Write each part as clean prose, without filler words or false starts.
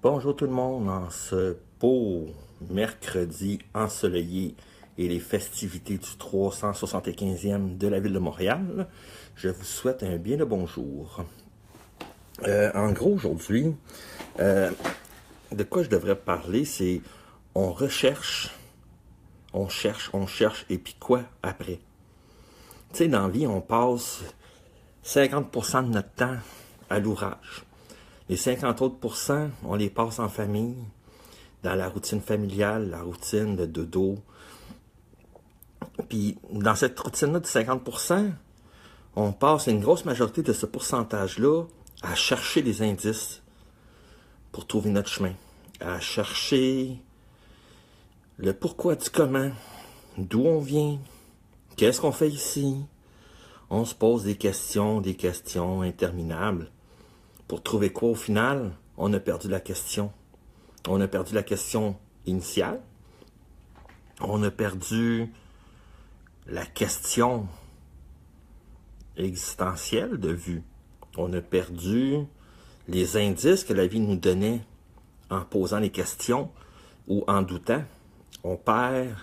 Bonjour tout le monde, en ce beau mercredi ensoleillé et les festivités du 375e de la ville de Montréal, je vous souhaite un bien le bonjour. En gros, aujourd'hui, de quoi je devrais parler, c'est on recherche, on cherche, et puis quoi après? Tu sais, dans la vie, on passe 50% de notre temps à l'ouvrage. Les 50 autres pourcents, on les passe en famille, dans la routine familiale, la routine de dodo. Puis dans cette routine-là de 50%, on passe une grosse majorité de ce pourcentage-là à chercher des indices pour trouver notre chemin. À chercher le pourquoi du comment, d'où on vient, qu'est-ce qu'on fait ici. On se pose des questions interminables. Pour trouver quoi au final? On a perdu la question. On a perdu la question initiale. On a perdu la question existentielle de vue. On a perdu les indices que la vie nous donnait en posant les questions ou en doutant. On perd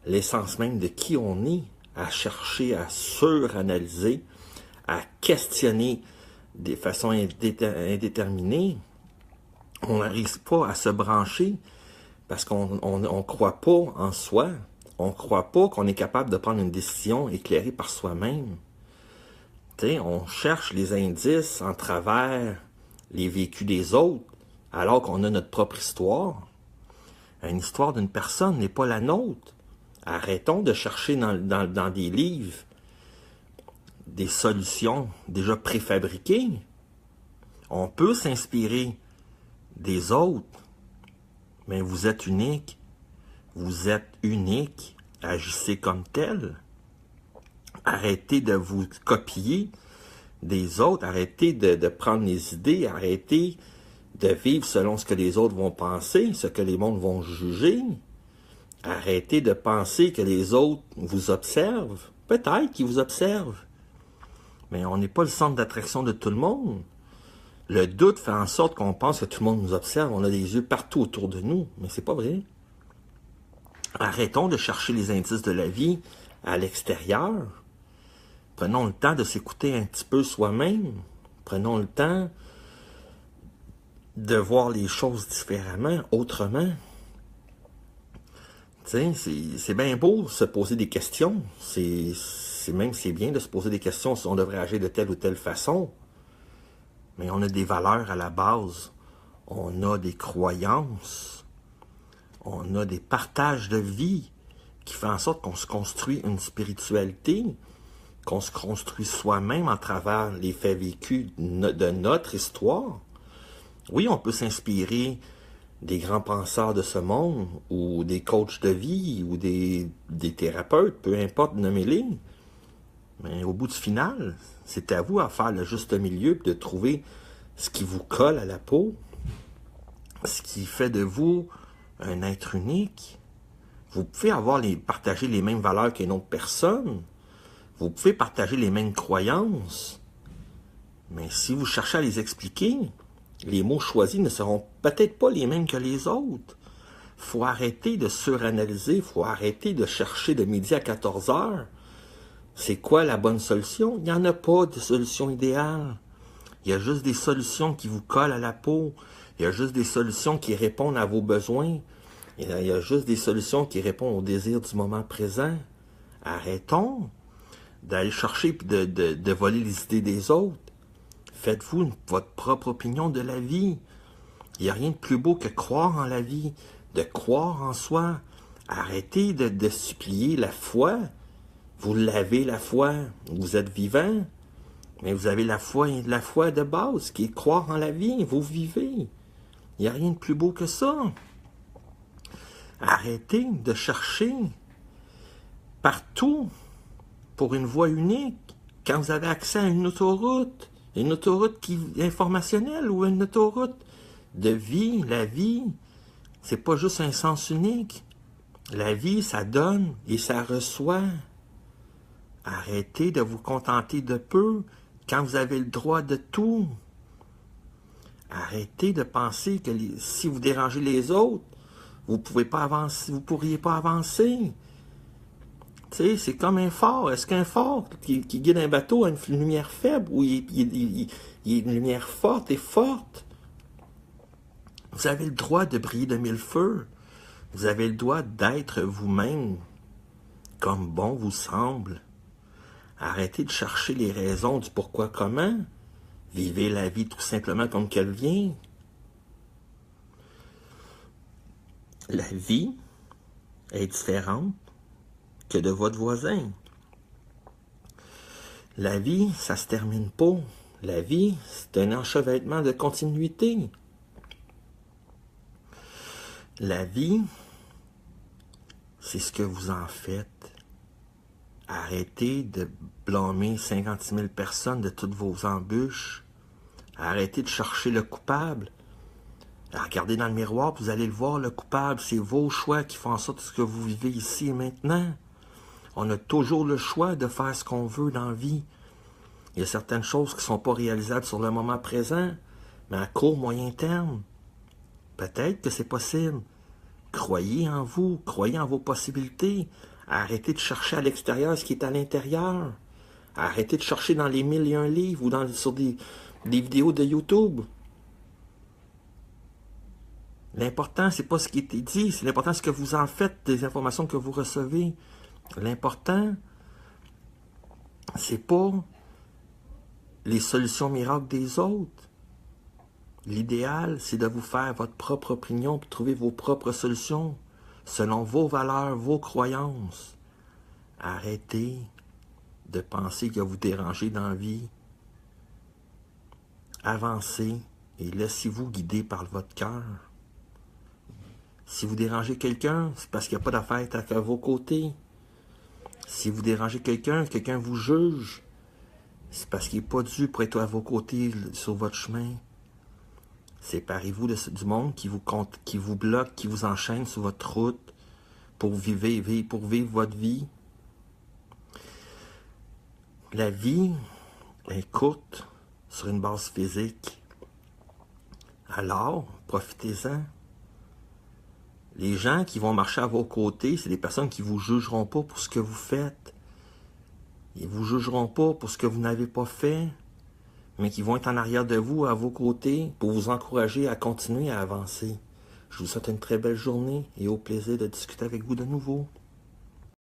l'essence même de qui on est, à chercher, à suranalyser, à questionner de façon indéterminée. On n'arrive pas à se brancher parce qu'on ne croit pas en soi. On ne croit pas qu'on est capable de prendre une décision éclairée par soi-même. T'sais, on cherche les indices en travers les vécus des autres, alors qu'on a notre propre histoire. Une histoire d'une personne n'est pas la nôtre. Arrêtons de chercher dans des livres des solutions déjà préfabriquées. On peut s'inspirer des autres, mais vous êtes unique. Vous êtes unique. Agissez comme tel. Arrêtez de vous copier des autres. Arrêtez de prendre les idées. Arrêtez de vivre selon ce que les autres vont penser, ce que les mondes vont juger. Arrêtez de penser que les autres vous observent. Peut-être qu'ils vous observent. Mais on n'est pas le centre d'attraction de tout le monde. Le doute fait en sorte qu'on pense que tout le monde nous observe. On a des yeux partout autour de nous. Mais c'est pas vrai. Arrêtons de chercher les indices de la vie à l'extérieur. Prenons le temps de s'écouter un petit peu soi-même. Prenons le temps de voir les choses différemment, autrement. Tu sais, c'est bien beau se poser des questions. C'est bien de se poser des questions si on devrait agir de telle ou telle façon. Mais on a des valeurs à la base. On a des croyances. On a des partages de vie qui font en sorte qu'on se construit une spiritualité, qu'on se construit soi-même à travers les faits vécus de notre histoire. Oui, on peut s'inspirer des grands penseurs de ce monde, ou des coachs de vie, ou des thérapeutes, peu importe, nommez-les. Mais au bout du final, c'est à vous à faire le juste milieu, de trouver ce qui vous colle à la peau, ce qui fait de vous un être unique. Vous pouvez partager les mêmes valeurs qu'une autre personne. Vous pouvez partager les mêmes croyances. Mais si vous cherchez à les expliquer, les mots choisis ne seront peut-être pas les mêmes que les autres. Il faut arrêter de suranalyser, il faut arrêter de chercher de midi à 14 heures. C'est quoi la bonne solution? Il n'y en a pas de solution idéale. Il y a juste des solutions qui vous collent à la peau. Il y a juste des solutions qui répondent à vos besoins. Il y a juste des solutions qui répondent aux désirs du moment présent. Arrêtons d'aller chercher et de voler les idées des autres. Faites-vous votre propre opinion de la vie. Il n'y a rien de plus beau que croire en la vie, de croire en soi. Arrêtez de supplier la foi. Vous l'avez, la foi. Vous êtes vivant. Mais vous avez la foi de base, qui est croire en la vie. Vous vivez. Il n'y a rien de plus beau que ça. Arrêtez de chercher partout pour une voie unique. Quand vous avez accès à une autoroute informationnelle, ou une autoroute de vie, la vie, c'est pas juste un sens unique. La vie, ça donne et ça reçoit. Arrêtez de vous contenter de peu quand vous avez le droit de tout. Arrêtez de penser que si vous dérangez les autres, vous pouvez pas avancer, vous pourriez pas avancer. Tu sais, c'est comme un phare. Est-ce qu'un phare qui guide un bateau a une lumière faible ou il est une lumière forte et forte? Vous avez le droit de briller de mille feux. Vous avez le droit d'être vous-même comme bon vous semble. Arrêtez de chercher les raisons du pourquoi comment. Vivez la vie tout simplement comme qu'elle vient. La vie est différente que de votre voisin. La vie, ça se termine pas. La vie, c'est un enchevêtrement de continuité. La vie, c'est ce que vous en faites. Arrêtez de blâmer 56 000 personnes de toutes vos embûches. Arrêtez de chercher le coupable. Regardez dans le miroir, vous allez le voir, le coupable. C'est vos choix qui font en sorte que ce que vous vivez ici et maintenant. On a toujours le choix de faire ce qu'on veut dans la vie. Il y a certaines choses qui ne sont pas réalisables sur le moment présent, mais à court, moyen terme, peut-être que c'est possible. Croyez en vous, croyez en vos possibilités. Arrêtez de chercher à l'extérieur ce qui est à l'intérieur. Arrêtez de chercher dans les 1001 livres ou sur des vidéos de YouTube. L'important, c'est pas ce qui est dit, c'est l'important ce que vous en faites des informations que vous recevez. L'important, c'est pas les solutions miracles des autres. L'idéal, c'est de vous faire votre propre opinion et trouver vos propres solutions selon vos valeurs, vos croyances. Arrêtez de penser que vous dérangez dans la vie. Avancez et laissez-vous guider par votre cœur. Si vous dérangez quelqu'un, c'est parce qu'il n'y a pas d'affaire à vos côtés. Si vous dérangez quelqu'un, quelqu'un vous juge, c'est parce qu'il n'est pas dû pour être à vos côtés sur votre chemin. Séparez-vous du monde qui vous bloque, qui vous enchaîne sur votre route pour vivre votre vie. La vie est courte sur une base physique. Alors, profitez-en. Les gens qui vont marcher à vos côtés, c'est des personnes qui ne vous jugeront pas pour ce que vous faites. Ils ne vous jugeront pas pour ce que vous n'avez pas fait, mais qui vont être en arrière de vous, à vos côtés, pour vous encourager à continuer à avancer. Je vous souhaite une très belle journée et au plaisir de discuter avec vous de nouveau.